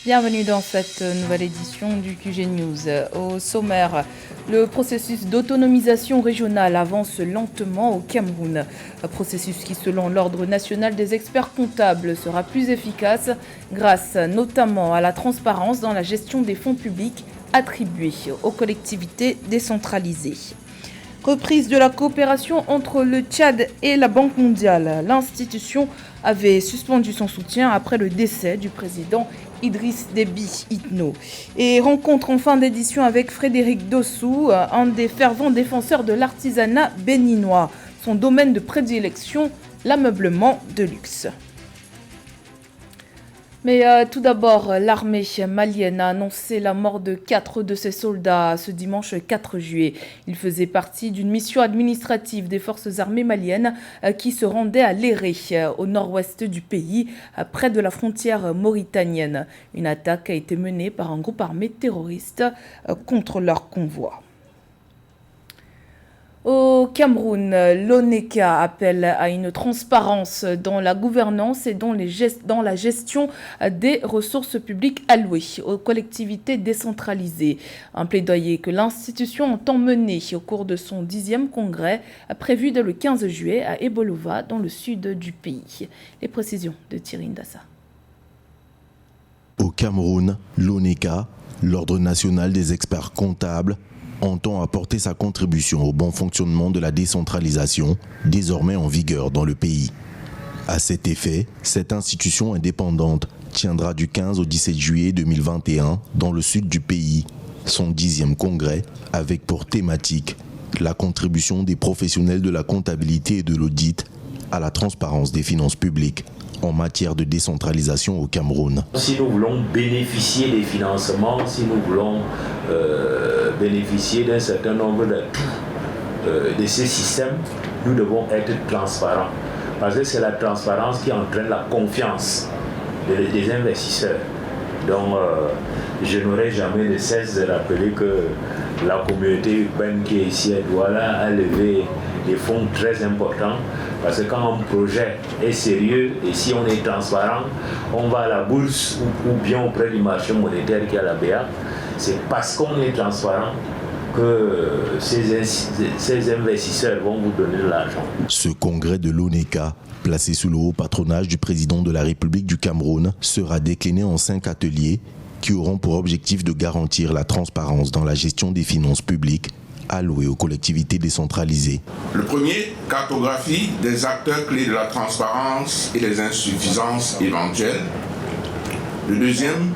Bienvenue dans cette nouvelle édition du QG News. Au sommaire, le processus d'autonomisation régionale avance lentement au Cameroun. Un processus qui, selon l'Ordre national des experts comptables, sera plus efficace grâce notamment à la transparence dans la gestion des fonds publics attribués aux collectivités décentralisées. Reprise de la coopération entre le Tchad et la Banque mondiale. L'institution avait suspendu son soutien après le décès du président Idriss Déby Itno. Et rencontre en fin d'édition avec Frédéric Dossou, un des fervents défenseurs de l'artisanat béninois. Son domaine de prédilection, l'ameublement de luxe. Mais tout d'abord, l'armée malienne a annoncé la mort de 4 de ses soldats ce dimanche 4 juillet. Ils faisaient partie d'une mission administrative des forces armées maliennes qui se rendait à Léré, au nord-ouest du pays, près de la frontière mauritanienne. Une attaque a été menée par un groupe armé terroriste contre leur convoi. Au Cameroun, l'ONECA appelle à une transparence dans la gouvernance et dans la gestion des ressources publiques allouées aux collectivités décentralisées. Un plaidoyer que l'institution entend mener au cours de son 10e congrès, prévu dès le 15 juillet à Ebolova, dans le sud du pays. Les précisions de Thierry Ndassa. Au Cameroun, l'ONECA, l'Ordre national des experts comptables, entend apporter sa contribution au bon fonctionnement de la décentralisation, désormais en vigueur dans le pays. À cet effet, cette institution indépendante tiendra du 15 au 17 juillet 2021 dans le sud du pays son 10e congrès avec pour thématique la contribution des professionnels de la comptabilité et de l'audit à la transparence des finances publiques en matière de décentralisation au Cameroun. Si nous voulons bénéficier des financements, si nous voulons bénéficier d'un certain nombre de ces systèmes, nous devons être transparents. Parce que c'est la transparence qui entraîne la confiance des investisseurs. Donc, je n'aurai jamais de cesse de rappeler que la communauté urbaine qui est ici à Douala a levé des fonds très importants. Parce que quand un projet est sérieux et si on est transparent, on va à la bourse ou bien auprès du marché monétaire qui est à la BA. C'est parce qu'on est transparent que ces investisseurs vont vous donner de l'argent. Ce congrès de l'ONECA, placé sous le haut patronage du président de la République du Cameroun, sera décliné en 5 ateliers qui auront pour objectif de garantir la transparence dans la gestion des finances publiques allouées aux collectivités décentralisées. Le premier, cartographie des acteurs clés de la transparence et les insuffisances éventuelles. Le deuxième,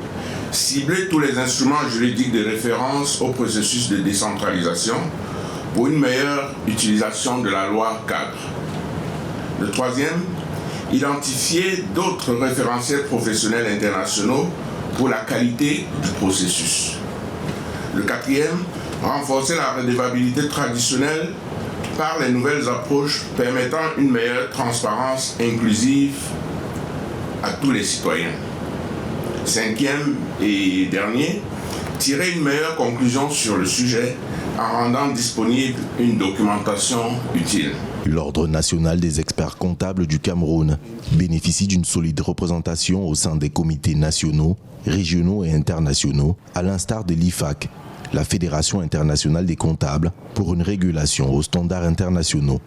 cibler tous les instruments juridiques de référence au processus de décentralisation pour une meilleure utilisation de la loi cadre. Le troisième, identifier d'autres référentiels professionnels internationaux pour la qualité du processus. Le quatrième, renforcer la redevabilité traditionnelle par les nouvelles approches permettant une meilleure transparence inclusive à tous les citoyens. Cinquième et dernier, tirer une meilleure conclusion sur le sujet en rendant disponible une documentation utile. L'Ordre national des experts comptables du Cameroun bénéficie d'une solide représentation au sein des comités nationaux, régionaux et internationaux, à l'instar de l'IFAC, la Fédération internationale des comptables, pour une régulation aux standards internationaux.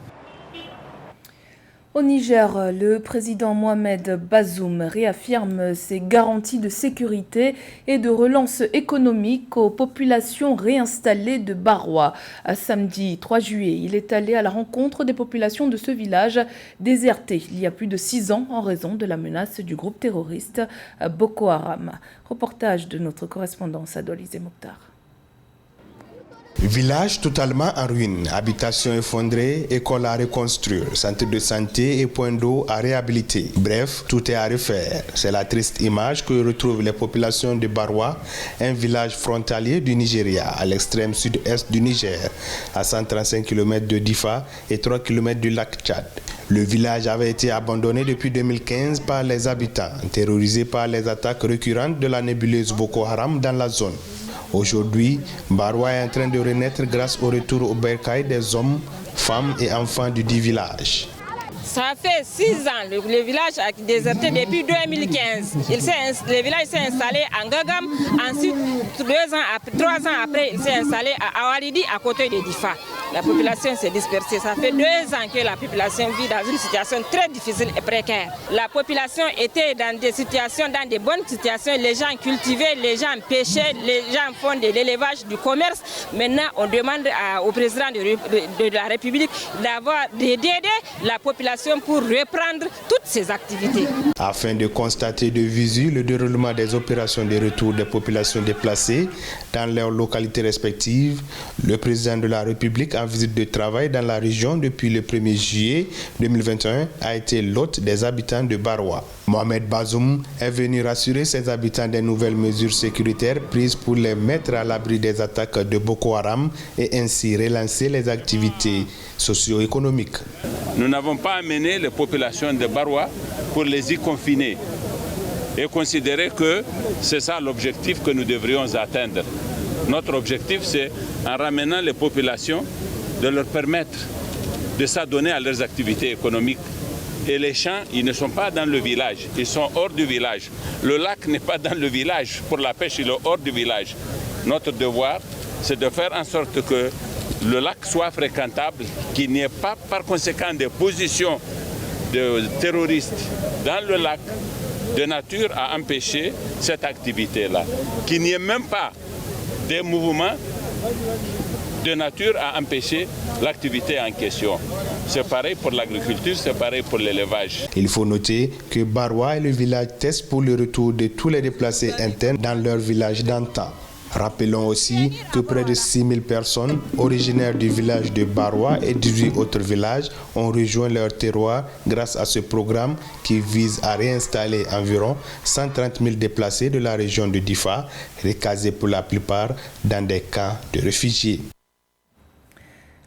Au Niger, le président Mohamed Bazoum réaffirme ses garanties de sécurité et de relance économique aux populations réinstallées de Barwa. Samedi 3 juillet, il est allé à la rencontre des populations de ce village déserté il y a plus de 6 ans en raison de la menace du groupe terroriste Boko Haram. Reportage de notre correspondant Sadolisé Mokhtar. Village totalement en ruine, habitation effondrée, école à reconstruire, centre de santé et point d'eau à réhabiliter. Bref, tout est à refaire. C'est la triste image que retrouvent les populations de Barwa, un village frontalier du Nigeria, à l'extrême sud-est du Niger, à 135 km de Difa et 3 km du lac Tchad. Le village avait été abandonné depuis 2015 par les habitants, terrorisés par les attaques récurrentes de la nébuleuse Boko Haram dans la zone. Aujourd'hui, Barwa est en train de renaître grâce au retour au bercail des hommes, femmes et enfants du dit village. Ça fait 6 ans, le village a déserté depuis 2015. Le village s'est installé en Gagam, ensuite 3 ans après, il s'est installé à Awaridi, à côté de Difa. La population s'est dispersée. Ça fait 2 ans que la population vit dans une situation très difficile et précaire. La population était dans des bonnes situations. Les gens cultivaient, les gens pêchaient, les gens font de l'élevage, du commerce. Maintenant, on demande au président de la République d'aider la population pour reprendre toutes ses activités. Afin de constater de visu le déroulement des opérations de retour des populations déplacées dans leurs localités respectives, le président de la République en visite de travail dans la région depuis le 1er juillet 2021 a été l'hôte des habitants de Barwa. Mohamed Bazoum est venu rassurer ses habitants des nouvelles mesures sécuritaires prises pour les mettre à l'abri des attaques de Boko Haram et ainsi relancer les activités socio-économiques. Nous n'avons pas amené les populations de Barwa pour les y confiner et considérer que c'est ça l'objectif que nous devrions atteindre. Notre objectif, c'est en ramenant les populations, de leur permettre de s'adonner à leurs activités économiques. Et les champs, ils ne sont pas dans le village, ils sont hors du village. Le lac n'est pas dans le village, pour la pêche, il est hors du village. Notre devoir, c'est de faire en sorte que le lac soit fréquentable, qu'il n'y ait pas par conséquent des positions de terroristes dans le lac, de nature à empêcher cette activité-là. Qu'il n'y ait même pas des mouvements de nature à empêcher l'activité en question. C'est pareil pour l'agriculture, c'est pareil pour l'élevage. Il faut noter que Barwa est le village test pour le retour de tous les déplacés internes dans leur village d'antan. Rappelons aussi que près de 6 000 personnes originaires du village de Barwa et 18 autres villages ont rejoint leur terroir grâce à ce programme qui vise à réinstaller environ 130 000 déplacés de la région de Difa, recasés pour la plupart dans des camps de réfugiés.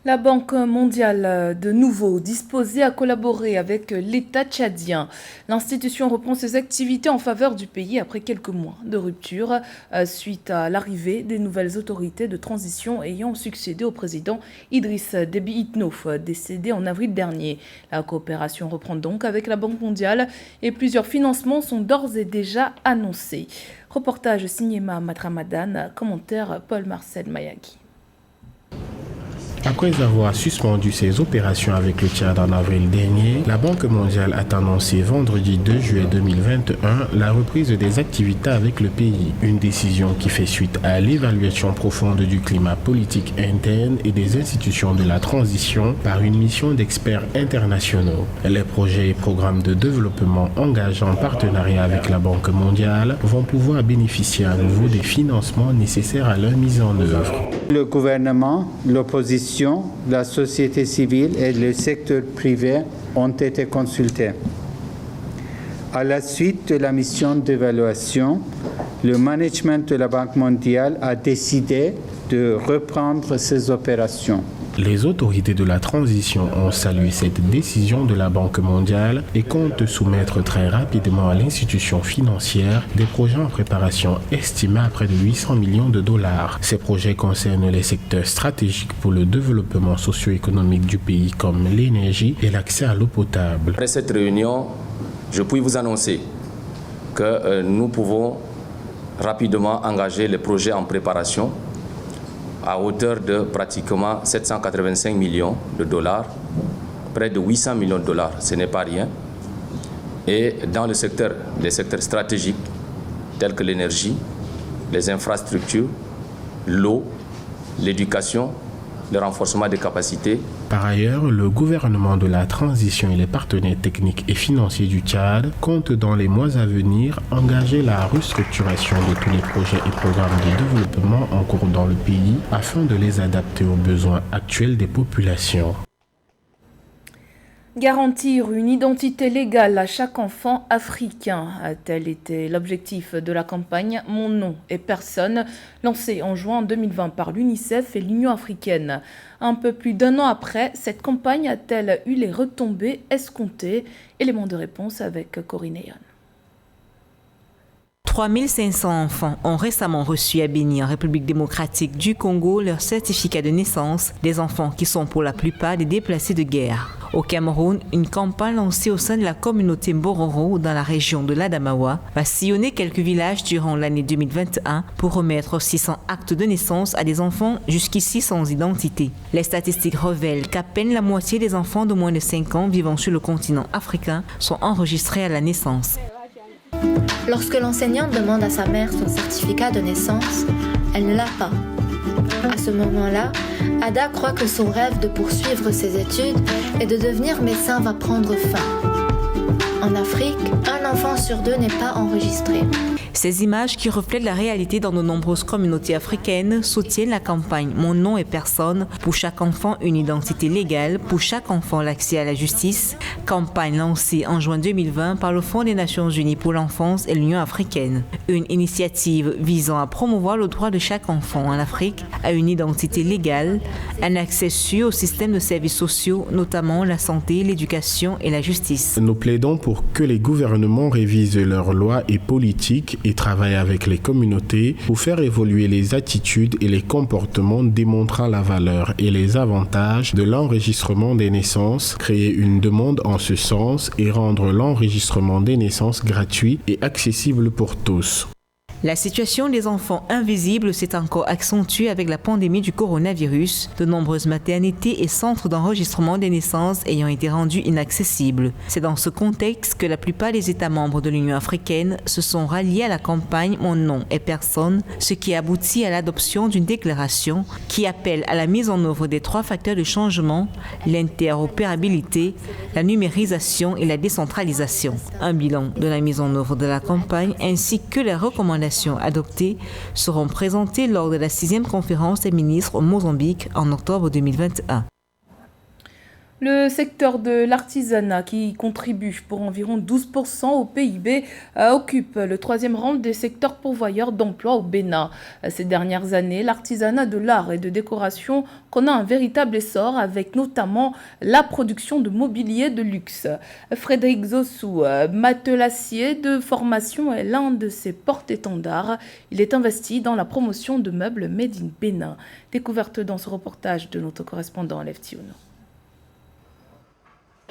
La Banque mondiale, de nouveau disposée à collaborer avec l'État tchadien. L'institution reprend ses activités en faveur du pays après quelques mois de rupture suite à l'arrivée des nouvelles autorités de transition ayant succédé au président Idriss Déby Itno, décédé en avril dernier. La coopération reprend donc avec la Banque mondiale et plusieurs financements sont d'ores et déjà annoncés. Reportage signé Mahamat Ramadan, commentaire Paul-Marcel Mayaki. Après avoir suspendu ses opérations avec le Tchad en avril dernier, la Banque mondiale a annoncé vendredi 2 juillet 2021 la reprise des activités avec le pays. Une décision qui fait suite à l'évaluation profonde du climat politique interne et des institutions de la transition par une mission d'experts internationaux. Les projets et programmes de développement engagés en partenariat avec la Banque mondiale vont pouvoir bénéficier à nouveau des financements nécessaires à leur mise en œuvre. Le gouvernement, l'opposition, la société civile et le secteur privé ont été consultés. À la suite de la mission d'évaluation, le management de la Banque mondiale a décidé de reprendre ses opérations. Les autorités de la transition ont salué cette décision de la Banque mondiale et comptent soumettre très rapidement à l'institution financière des projets en préparation estimés à près de 800 millions de dollars. Ces projets concernent les secteurs stratégiques pour le développement socio-économique du pays comme l'énergie et l'accès à l'eau potable. Après cette réunion, je puis vous annoncer que nous pouvons rapidement engager les projets en préparation à hauteur de pratiquement 785 millions de dollars, près de 800 millions de dollars, ce n'est pas rien. Et dans les secteurs stratégiques tels que l'énergie, les infrastructures, l'eau, l'éducation, le renforcement des capacités. Par ailleurs, le gouvernement de la transition et les partenaires techniques et financiers du Tchad comptent dans les mois à venir engager la restructuration de tous les projets et programmes de développement en cours dans le pays afin de les adapter aux besoins actuels des populations. Garantir une identité légale à chaque enfant africain, tel était l'objectif de la campagne Mon nom et personne, lancée en juin 2020 par l'UNICEF et l'Union africaine. Un peu plus d'un an après, cette campagne a-t-elle eu les retombées escomptées? Élément de réponse avec Corinne Eyon. 3500 enfants ont récemment reçu à Béni, en République démocratique du Congo, leur certificat de naissance, des enfants qui sont pour la plupart des déplacés de guerre. Au Cameroun, une campagne lancée au sein de la communauté Mbororo dans la région de l'Adamawa va sillonner quelques villages durant l'année 2021 pour remettre 600 actes de naissance à des enfants jusqu'ici sans identité. Les statistiques révèlent qu'à peine la moitié des enfants de moins de 5 ans vivant sur le continent africain sont enregistrés à la naissance. Lorsque l'enseignante demande à sa mère son certificat de naissance, elle ne l'a pas. À ce moment-là, Ada croit que son rêve de poursuivre ses études et de devenir médecin va prendre fin. En Afrique, un enfant sur 2 n'est pas enregistré. Ces images qui reflètent la réalité dans de nombreuses communautés africaines soutiennent la campagne « Mon nom est personne » pour chaque enfant une identité légale, pour chaque enfant l'accès à la justice, campagne lancée en juin 2020 par le Fonds des Nations Unies pour l'enfance et l'Union africaine. Une initiative visant à promouvoir le droit de chaque enfant en Afrique à une identité légale, un accès sûr au système de services sociaux, notamment la santé, l'éducation et la justice. Nous plaidons pour que les gouvernements révisent leurs lois et politiques et travaillent avec les communautés pour faire évoluer les attitudes et les comportements démontrant la valeur et les avantages de l'enregistrement des naissances, créer une demande en ce sens et rendre l'enregistrement des naissances gratuit et accessible pour tous. La situation des enfants invisibles s'est encore accentuée avec la pandémie du coronavirus, de nombreuses maternités et centres d'enregistrement des naissances ayant été rendus inaccessibles. C'est dans ce contexte que la plupart des États membres de l'Union africaine se sont ralliés à la campagne « Mon nom est personne », ce qui aboutit à l'adoption d'une déclaration qui appelle à la mise en œuvre des 3 facteurs de changement, l'interopérabilité, la numérisation et la décentralisation. Un bilan de la mise en œuvre de la campagne ainsi que les recommandations adoptées seront présentées lors de la 6e conférence des ministres au Mozambique en octobre 2021. Le secteur de l'artisanat, qui contribue pour environ 12% au PIB, occupe le 3e rang des secteurs pourvoyeurs d'emplois au Bénin. Ces dernières années, l'artisanat de l'art et de décoration connaît un véritable essor, avec notamment la production de mobilier de luxe. Frédéric Zossou, matelassier de formation, est l'un de ses porte-étendards. Il est investi dans la promotion de meubles made in Bénin. Découverte dans ce reportage de notre correspondant Lev Tiono.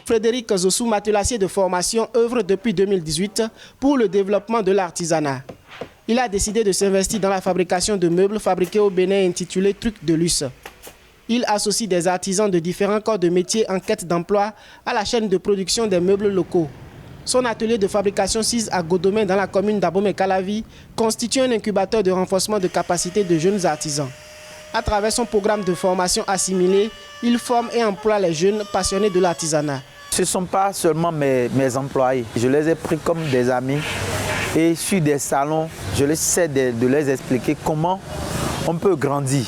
Frédéric Zossou, matelassier de formation, œuvre depuis 2018 pour le développement de l'artisanat. Il a décidé de s'investir dans la fabrication de meubles fabriqués au Bénin intitulés Trucs de luxe. Il associe des artisans de différents corps de métier en quête d'emploi à la chaîne de production des meubles locaux. Son atelier de fabrication SIS à Godomé dans la commune d'Abomey-Calavi constitue un incubateur de renforcement de capacités de jeunes artisans. À travers son programme de formation assimilé, il forme et emploie les jeunes passionnés de l'artisanat. Ce ne sont pas seulement mes employés, je les ai pris comme des amis et sur des salons, je essaie de les expliquer comment on peut grandir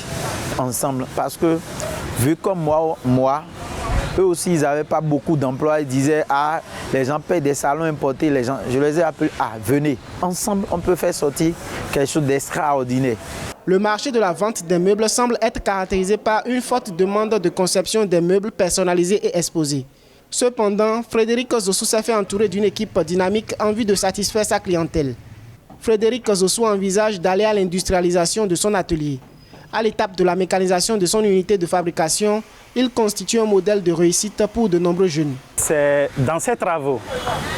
ensemble. Parce que vu comme moi, eux aussi ils n'avaient pas beaucoup d'emplois, ils disaient ah les gens payent des salons importés, je les ai appelés venez, ensemble on peut faire sortir quelque chose d'extraordinaire. Le marché de la vente des meubles semble être caractérisé par une forte demande de conception des meubles personnalisés et exposés. Cependant, Frédéric Zossou s'est fait entourer d'une équipe dynamique en vue de satisfaire sa clientèle. Frédéric Zossou envisage d'aller à l'industrialisation de son atelier. À l'étape de la mécanisation de son unité de fabrication, il constitue un modèle de réussite pour de nombreux jeunes. C'est dans ces travaux,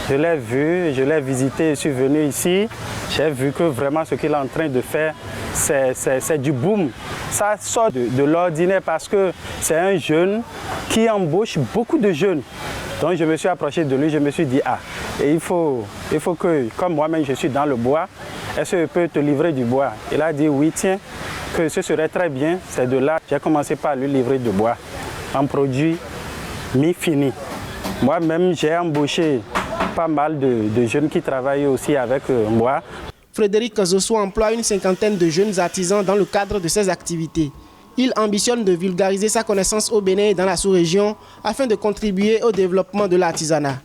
je l'ai vu, je l'ai visité, je suis venu ici, j'ai vu que vraiment ce qu'il est en train de faire, c'est du boom. Ça sort de l'ordinaire parce que c'est un jeune qui embauche beaucoup de jeunes. Donc je me suis approché de lui, je me suis dit, et il faut que, comme moi-même je suis dans le bois, est-ce que je peux te livrer du bois? Il a dit oui, tiens, que ce serait très bien. C'est de là que j'ai commencé par lui livrer du bois, un produit mi-fini. Moi-même, j'ai embauché pas mal de jeunes qui travaillent aussi avec moi. Frédéric Zossou emploie une 50aine de jeunes artisans dans le cadre de ses activités. Il ambitionne de vulgariser sa connaissance au Bénin et dans la sous-région afin de contribuer au développement de l'artisanat.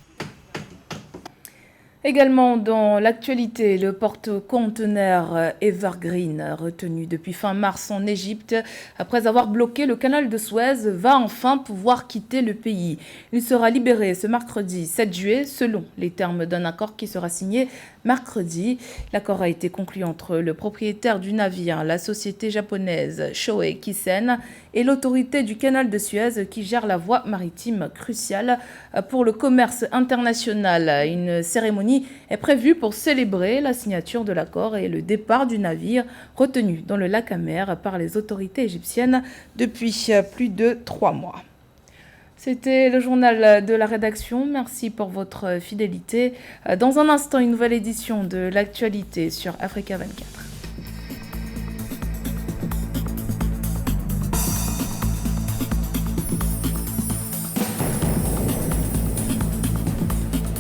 Également dans l'actualité, le porte-conteneur Evergreen, retenu depuis fin mars en Égypte, après avoir bloqué le canal de Suez, va enfin pouvoir quitter le pays. Il sera libéré ce mercredi 7 juillet, selon les termes d'un accord qui sera signé mercredi. L'accord a été conclu entre le propriétaire du navire, la société japonaise Shoei Kisen, et l'autorité du canal de Suez qui gère la voie maritime cruciale pour le commerce international. Une cérémonie est prévue pour célébrer la signature de l'accord et le départ du navire retenu dans le lac Amer par les autorités égyptiennes depuis plus de 3 mois. C'était le journal de la rédaction. Merci pour votre fidélité. Dans un instant, une nouvelle édition de l'actualité sur Africa 24.